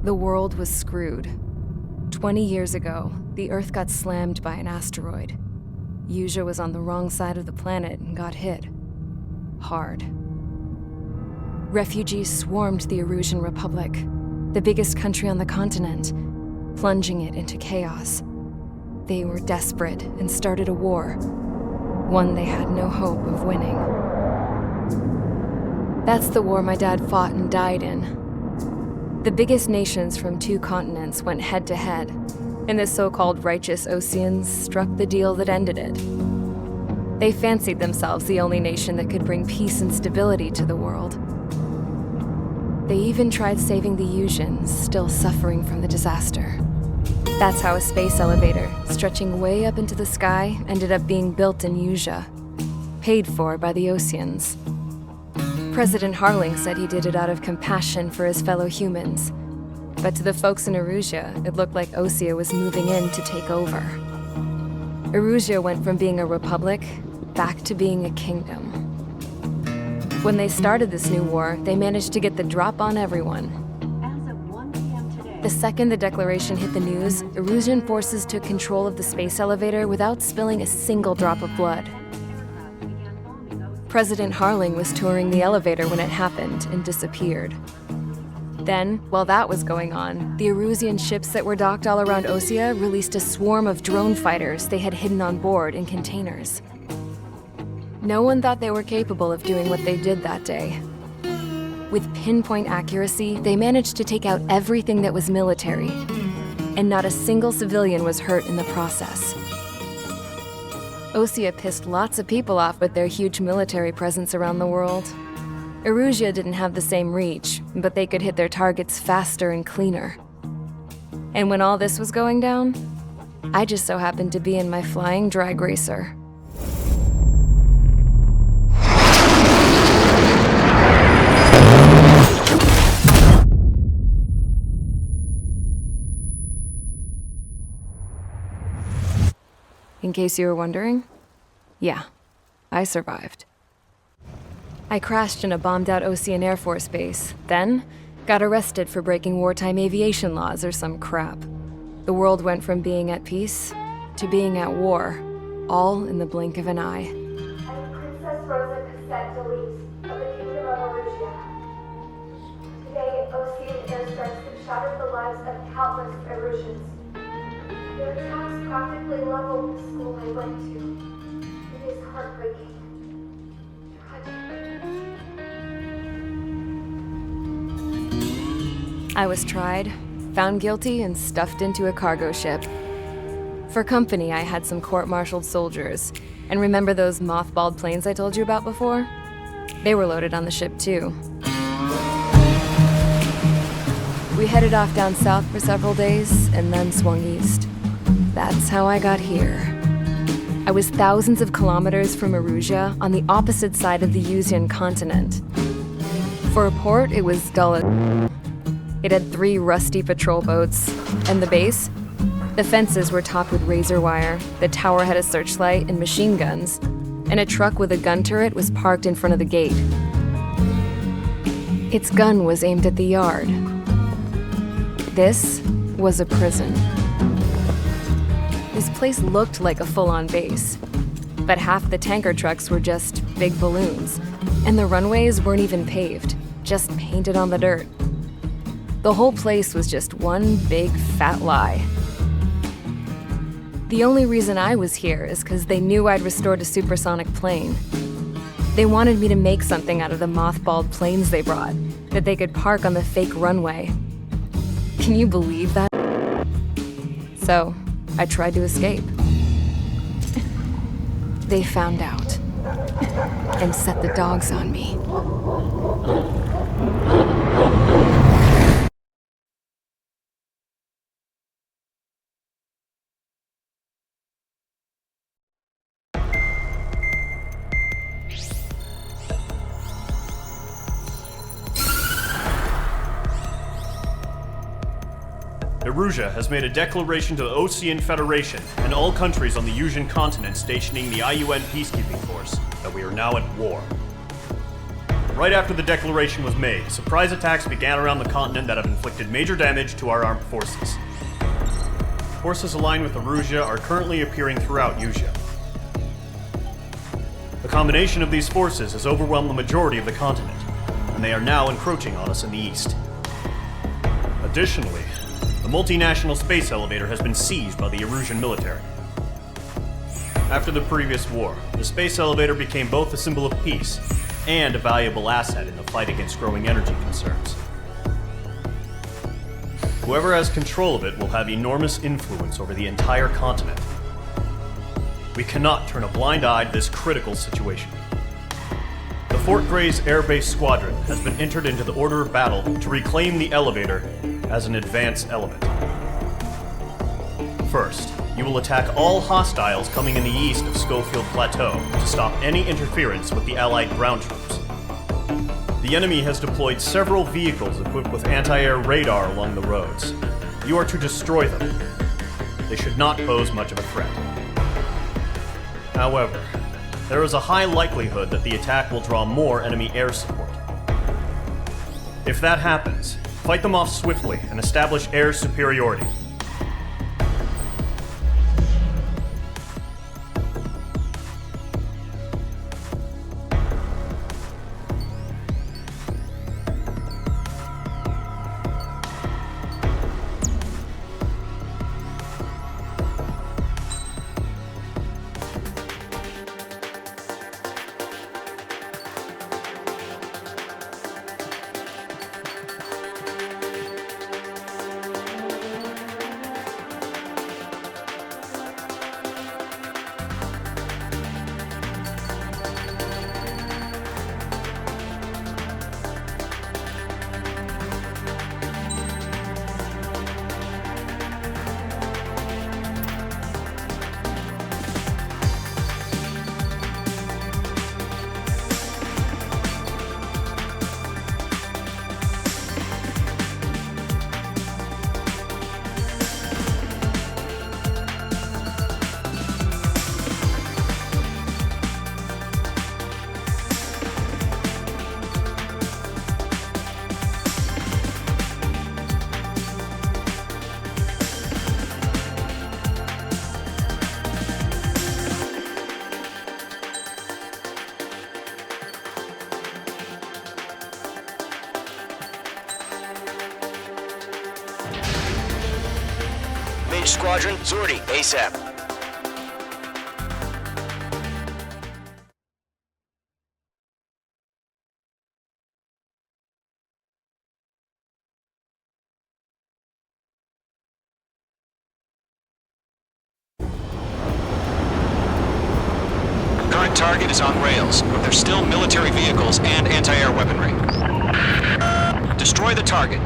The world was screwed. 20 years ago, the Earth got slammed by an asteroid. USEAN was on the wrong side of the planet and got hit. Hard. Refugees swarmed the Osean Republic, the biggest country on the continent, plunging it into chaos. They were desperate and started a war, one they had no hope of winning. That's the war my dad fought and died in. The biggest nations from 2 continents went head-to-head, and the so-called righteous Oseans struck the deal that ended it. They fancied themselves the only nation that could bring peace and stability to the world. They even tried saving the USEAN, still suffering from the disaster. That's how a space elevator, stretching way up into the sky, ended up being built in USEAN, paid for by the Oseans. President Harling said he did it out of compassion for his fellow humans. But to the folks in Osean, it looked like Osean was moving in to take over. Osean went from being a republic back to being a kingdom. When they started this new war, they managed to get the drop on everyone. As of 1 p.m. today, The second the declaration hit the news, Osean forces took control of the space elevator without spilling a single drop of blood. President Harling was touring the elevator when it happened and disappeared. Then, while that was going on, the Osean ships that were docked all around Osean released a swarm of drone fighters they had hidden on board in containers. No one thought they were capable of doing what they did that day. With pinpoint accuracy, they managed to take out everything that was military, and not a single civilian was hurt in the process. Osean pissed lots of people off with their huge military presence around the world. Osean didn't have the same reach, but they could hit their targets faster and cleaner. And when all this was going down, I just so happened to be in my flying drag racer. In case you were wondering, yeah, I survived. I crashed in a bombed-out Osean Air Force base, then got arrested for breaking wartime aviation laws or some crap. The world went from being at peace to being at war, all in the blink of an eye. I'm Princess Rosa Cassette Delise of the Kingdom of Osean. Today, Osean airstrikes have shattered the lives of countless Oseans. Their attacks practically leveled the school I went to. It is heartbreaking. I was tried, found guilty, and stuffed into a cargo ship. For company, I had some court-martialed soldiers. And remember those mothballed planes I told you about before? They were loaded on the ship too. We headed off down south for several days, and then swung east. That's how I got here. I was thousands of kilometers from Osean, on the opposite side of the USEAN continent. For a port, it was dull as... It had 3 rusty patrol boats, and the base? The fences were topped with razor wire, the tower had a searchlight and machine guns, and a truck with a gun turret was parked in front of the gate. Its gun was aimed at the yard. This was a prison. This place looked like a full-on base, but half the tanker trucks were just big balloons, and the runways weren't even paved, just painted on the dirt. The whole place was just one big fat lie. The only reason I was here is because they knew I'd restored a supersonic plane. They wanted me to make something out of the mothballed planes they brought, that they could park on the fake runway. Can you believe that? So, I tried to escape. They found out, and set the dogs on me. Osean has made a declaration to the Osean Federation and all countries on the USEAN continent stationing the IUN peacekeeping force that we are now at war. Right after the declaration was made, surprise attacks began around the continent that have inflicted major damage to our armed forces. Forces aligned with Erusia are currently appearing throughout USEAN. The combination of these forces has overwhelmed the majority of the continent, and they are now encroaching on us in the east. Additionally, the multinational space elevator has been seized by the Erusian military. After the previous war, the space elevator became both a symbol of peace and a valuable asset in the fight against growing energy concerns. Whoever has control of it will have enormous influence over the entire continent. We cannot turn a blind eye to this critical situation. The Fort Gray's Air Base Squadron has been entered into the order of battle to reclaim the elevator as an advance element. First, you will attack all hostiles coming in the east of Schofield Plateau to stop any interference with the Allied ground troops. The enemy has deployed several vehicles equipped with anti-air radar along the roads. You are to destroy them. They should not pose much of a threat. However, there is a high likelihood that the attack will draw more enemy air support. If that happens, fight them off swiftly and establish air superiority. Squadron, sortie, ASAP. Current target is on rails, but there's still military vehicles and anti-air weaponry. Destroy the target.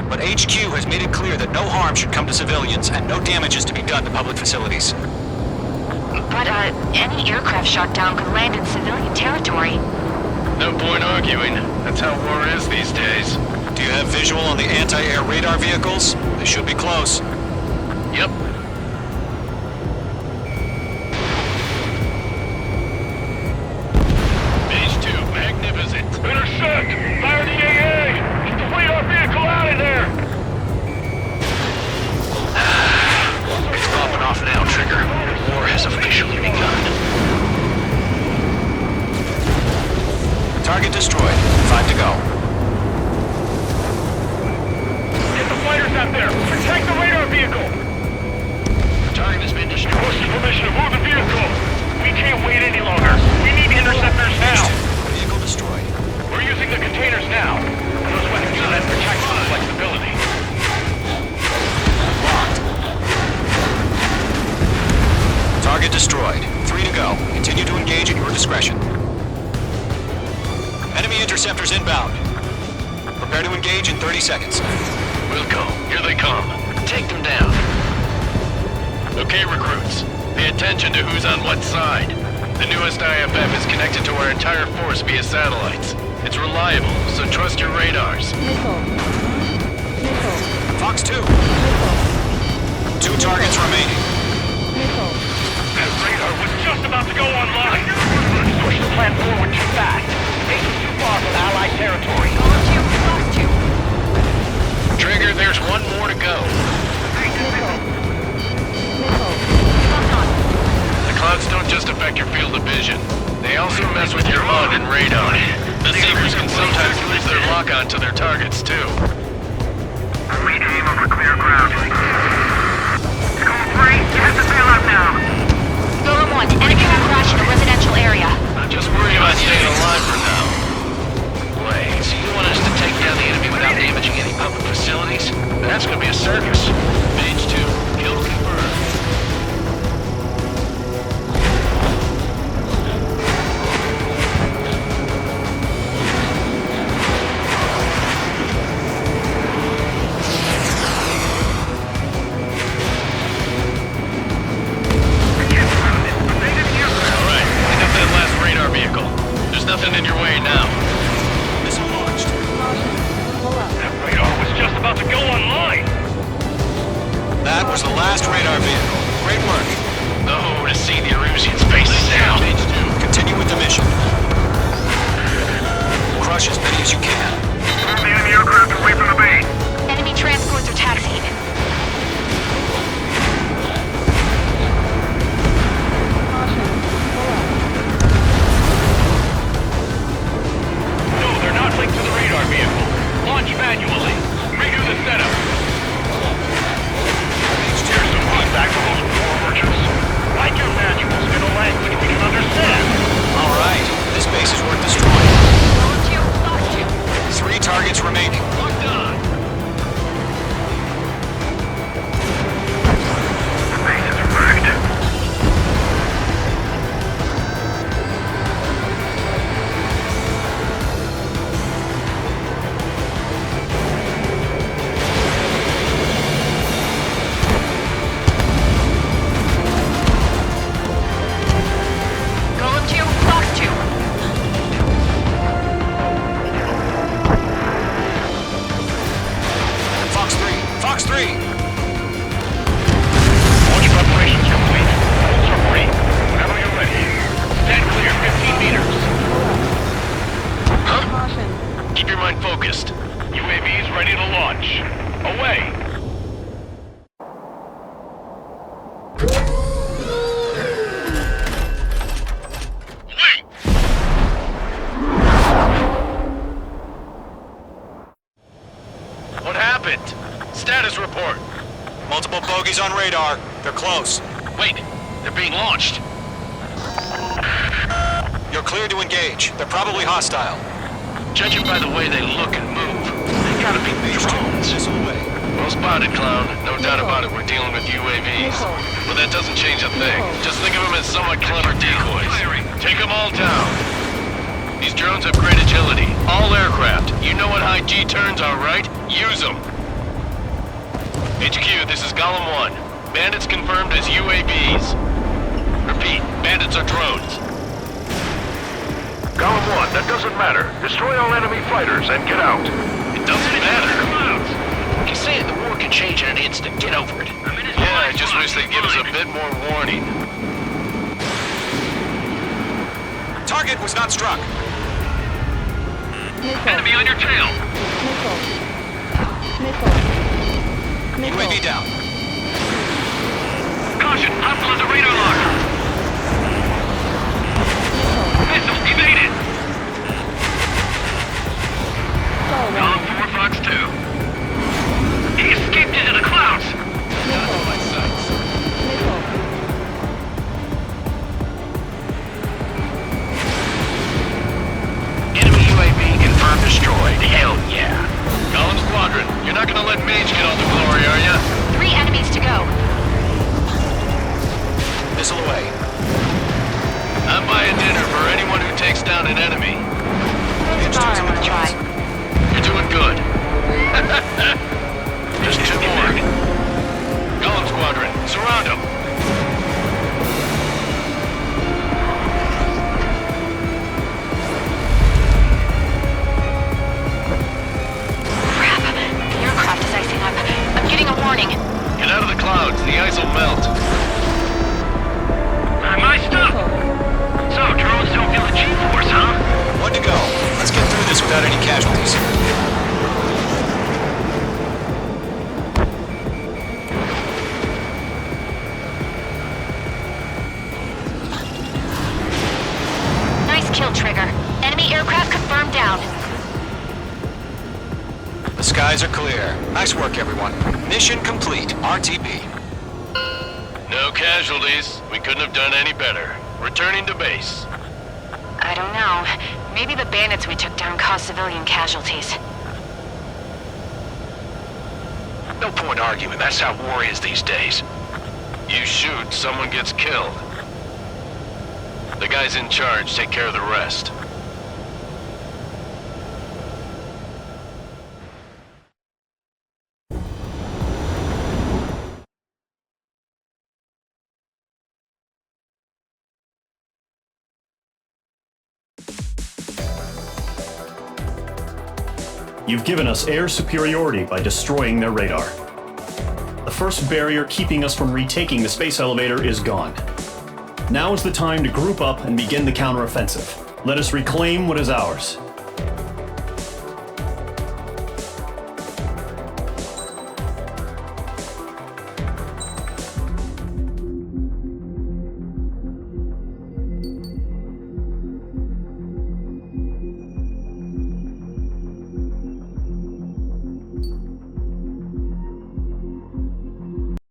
But HQ has made it clear that no harm should come to civilians and no damage is to be done to public facilities. But, any aircraft shot down could land in civilian territory. No point arguing. That's how war is these days. Do you have visual on the anti-air radar vehicles? They should be close. Yep. Phase 2, magnificent. Intercept! Fire the AA! Get the radar vehicle out of there! It's popping off now, Trigger. War has officially begun. Target destroyed. 5 to go. Get the fighters out there! Protect the radar vehicle! Target has been destroyed. What's the permission to move the vehicle? We can't wait any longer. We need interceptors now! Vehicle destroyed. We're using the containers now. Those weapons are that protective flexibility. Target destroyed. 3 to go. Continue to engage at your discretion. Enemy interceptors inbound. Prepare to engage in 30 seconds. We'll go. Here they come. Take them down. Okay, recruits. Pay attention to who's on what side. The newest IFF is connected to our entire force via satellites. It's reliable, so trust your radars. Fox 2. 2 targets remaining. That radar was just about to go online. Push the plan forward too fast. Ace is too far than radar. The Sabres can sometimes lose their lock-on to their targets, too. We aim over clear ground. Code 3, you have to bail out now. Golem 1, enemy will crash in a residential area. Just worry about staying alive for now. Wait, so you want us to take down the enemy without damaging any public facilities? That's gonna be a circus. Page 2, kill confirmed. Alright, pick up that last radar vehicle. There's nothing in your way now. Missile launched. That radar was just about to go online. That was the last radar vehicle. Great work. Oh, to see the Osean faces now. Page 2. Continue with the mission. Crush as many as you can. Move the enemy aircraft away from the base. Enemy transports are taxiing. No, they're not linked to the radar vehicle. Launch manually. Redo the setup. Here's some feedback from those poor merchants. Write your manuals in a language we can understand. All right. This base is worth destroying. Golem 2, lost you. 3 targets remaining. Locked on. The base is wrecked. Golem 2, lost you. Fox 3. Fox 3. Launch preparations complete. Bolts are free. Whenever you're ready. Stand clear, 15 meters. Huh? Keep your mind focused. UAVs ready to launch. Away. Wait! What happened? Status report. Multiple bogeys on radar. They're close. Wait, they're being launched. You're clear to engage. They're probably hostile. Judging by the way they look and move, they gotta be Page 2. drones. Missile away. Well spotted, clown. No doubt about it, we're dealing with UAVs. But that doesn't change a thing. Just think of them as somewhat clever decoys. Take them all down. These drones have great agility. All aircraft. You know what high G turns are, right? Use them. HQ, this is Golem 1. Bandits confirmed as UAVs. Repeat, bandits are drones. Golem 1, that doesn't matter. Destroy all enemy fighters and get out. It doesn't matter. You say the war can change in an instant. Get over it. Yeah, I just wish they'd give us a bit more warning. Target was not struck. Enemy on your tail. UAV down. Caution, hostile on the radar lock. Missile evaded. Golem 4, Fox 2. He escaped into the clouds. Enemy UAV confirmed destroyed. Hell yeah. Golem Squadron, you're not gonna let Mage get all the glory, are ya? 3 enemies to go. Missile away. I'm buying dinner for anyone who takes down an enemy. Fire, I'm gonna try. You're doing good. Just 2 more. Golem Squadron, surround them. Crap. The aircraft is icing up. I'm getting a warning. Get out of the clouds, the ice will melt. My stuff. So, drones don't feel the G-force, huh? 1 to go. Let's get through this without any casualties. Nice kill, Trigger. Enemy skies are clear. Nice work, everyone. Mission complete. RTB. No casualties. We couldn't have done any better. Returning to base. I don't know. Maybe the bandits we took down caused civilian casualties. No point arguing. That's how war is these days. You shoot, someone gets killed. The guys in charge take care of the rest. You've given us air superiority by destroying their radar. The first barrier keeping us from retaking the space elevator is gone. Now is the time to group up and begin the counteroffensive. Let us reclaim what is ours.